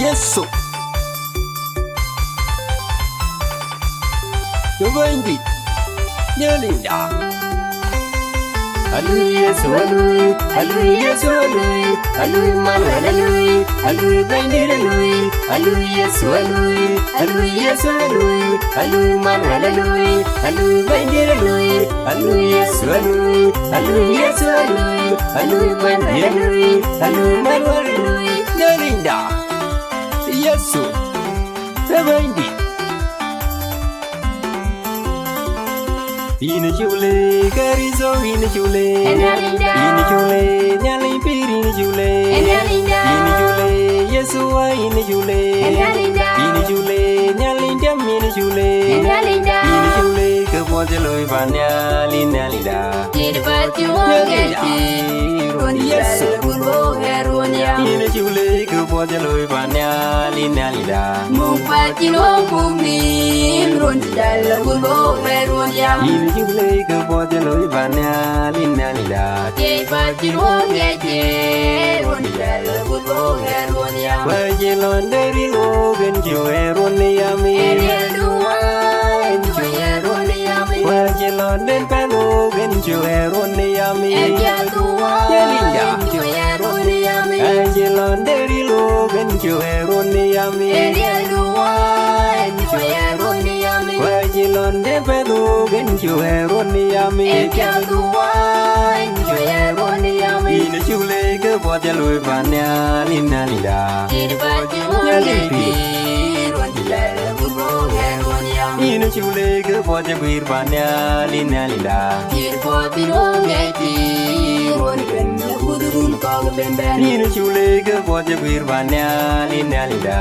Yesu Yovendi Nyalinda Hallelujah Yesu Hallelujah Hallelujah Yesu Hallelujah Hallelujah Manuel Hallelujah Hallelujah Vendi Hallelujah Hallelujah Yesu Hallelujah Hallelujah Yesu Hallelujah Hallelujah Manuel Hallelujah Hallelujah Vendi Hallelujah Hallelujah Yesu Hallelujah Hallelujah Yesu Hallelujah Hallelujah Manuel Hallelujah Hallelujah Manuel Hallelujah Nyalinda Yesu Vendi Ina chule karizo ina chule ina chule nyali piri ina chule ina chule Yesua ina chule ina chule nyali dam ina chule ina chule kepo jeloi banya lina lida Yesu ina chule kepo jeloi banya lina lida Ina chule kepo jeloi banya lina lida Wajelon dari logan joe roniami Wajelon den palogan joe roniami Wajelon dari logan joe roniami Wajelon den palogan joe roniami Ina chule kepo jeloi banya lina lida Ina chule kepo jeloi banya lina lida Ina chule kepo jeloi banya lina lida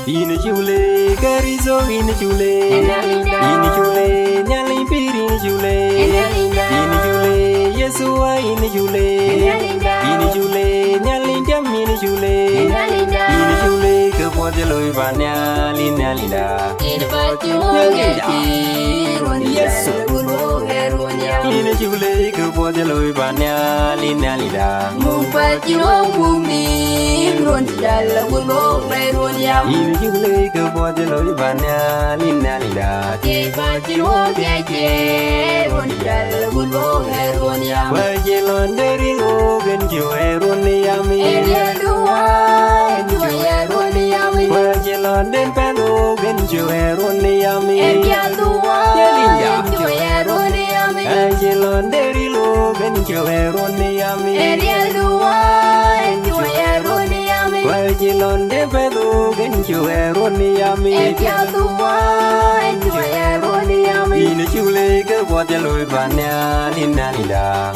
Ina chule karizo ina chule nyali piri ina chule Yesua ina chule nyali dam ina chule kepo jeloi banya lina lida Yesu ina chule kepo jeloi banya lina lida Ina chule kepo jeloi banya lina lida Wajelon dari logan joe roniami Wajelon den palogan joe roniami Wajelon dari logan joe roniami Wajelon den palogan joe roniami Ina chule kepo jeloi banya lina lida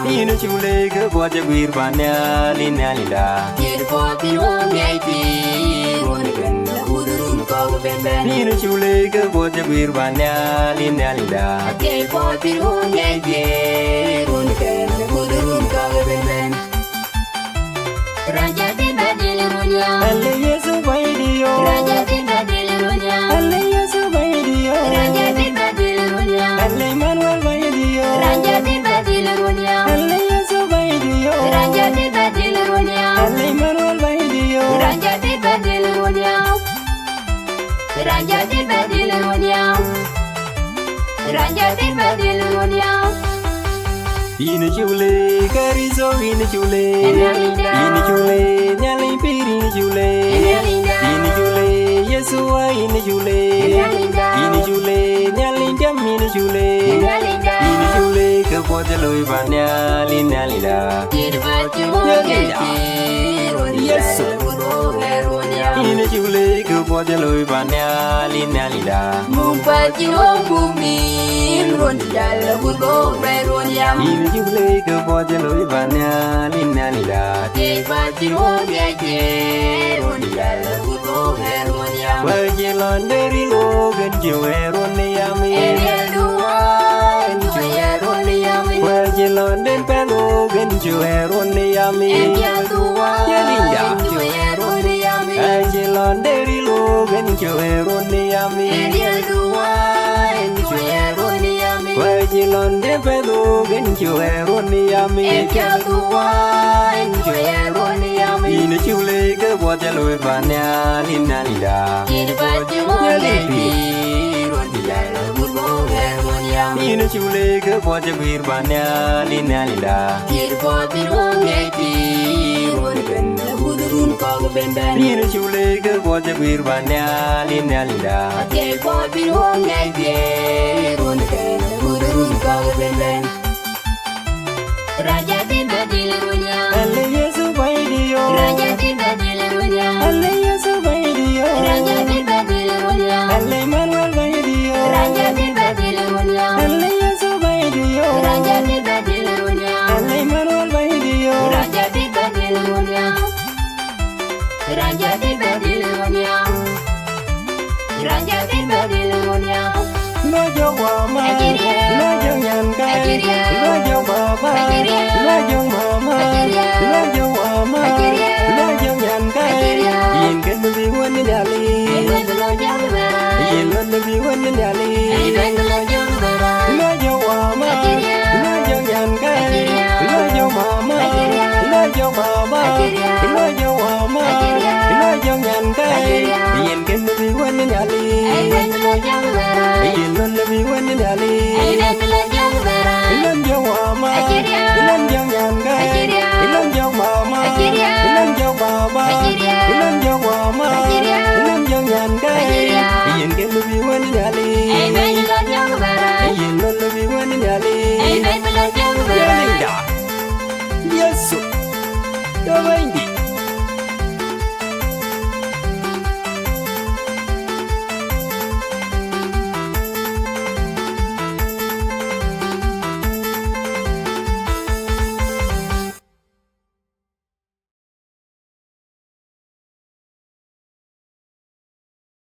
Ina chule kepo jeloi banya lina lida Ina chule kepo jeloi banya lina lida Ale Yesu baidio Ale Yesu baidio Ale Manuel baidio Ale Yesu baidio Ale Manuel baidio Ina chule karizo ina chule nyali piri ina chule Yesua ina chule nyali dam ina chule kepo jeloi banya lina lida Yesu ina chule kepo bo je lui ba nya li da Mumpa jino bumi ruon jala budo ruon yam Yin ju le ke bo je lui ba nya li da Te pa jino geje ruon jala budo ruon yam Wa je lon de ri lo gen ju ruon yam Elia duwa ju ruon yam Wa je lon de pe lo gen ju ruon yam Elia duwa ju ruon yam Wa je lon de ri lo gen ju ruon yam Elia duwa ju ruon yam Wa je lon de pe lo gen ju ruon yam Elia duwa ju ruon yam Yin ju le ke bo je lui ba nya li da Te pa jino geje ruon jala budo ruon yam Yin ju le ke bo je bir ba nya li da Tir po biro ngeti ruon ben budurun kog bendan Yin ju le ke bo je bir ba nya li da Tir po biro ngeti ruon ben budurun kog bendan Raja tinda dil runya Alle yesu bai dio Raja tinda dil runya Alle yesu bai dio Raja tinda dil runya Alle manuel bai dio Raja tinda dil runya Alle yesu bai dio Raja tinda dil runya Alle manuel bai dio Raja tinda dil runya Raja tinda dil runya Raja tinda dil runya Lo yo wa ma Lo yo nyan kai Lo yo baba Lo yo mama Lo yo wa ma Lo yo nyan kai Yin ken bi won ni dali Ven lo jam bara Yin lon bi won ni dali Ven lo jam bara Lo yo wa ma Lo yo nyan kai Lo yo mama Lo yo baba Lo yo wa ma Lo yo nyan kai Yin ken bi won ni dali Ven lo jam bara Yin lon bi won ni dali Ven lo jam bara Ilan yo mama Ilan yo nyan kai Ilan yo mama Ilan yo baba Ilan yo mama Ilan yo nyan kai Yin ken bi won ni dali Ven lo jam bara Yin lon bi won ni dali Ven lo jam bara Yesu Dabaindi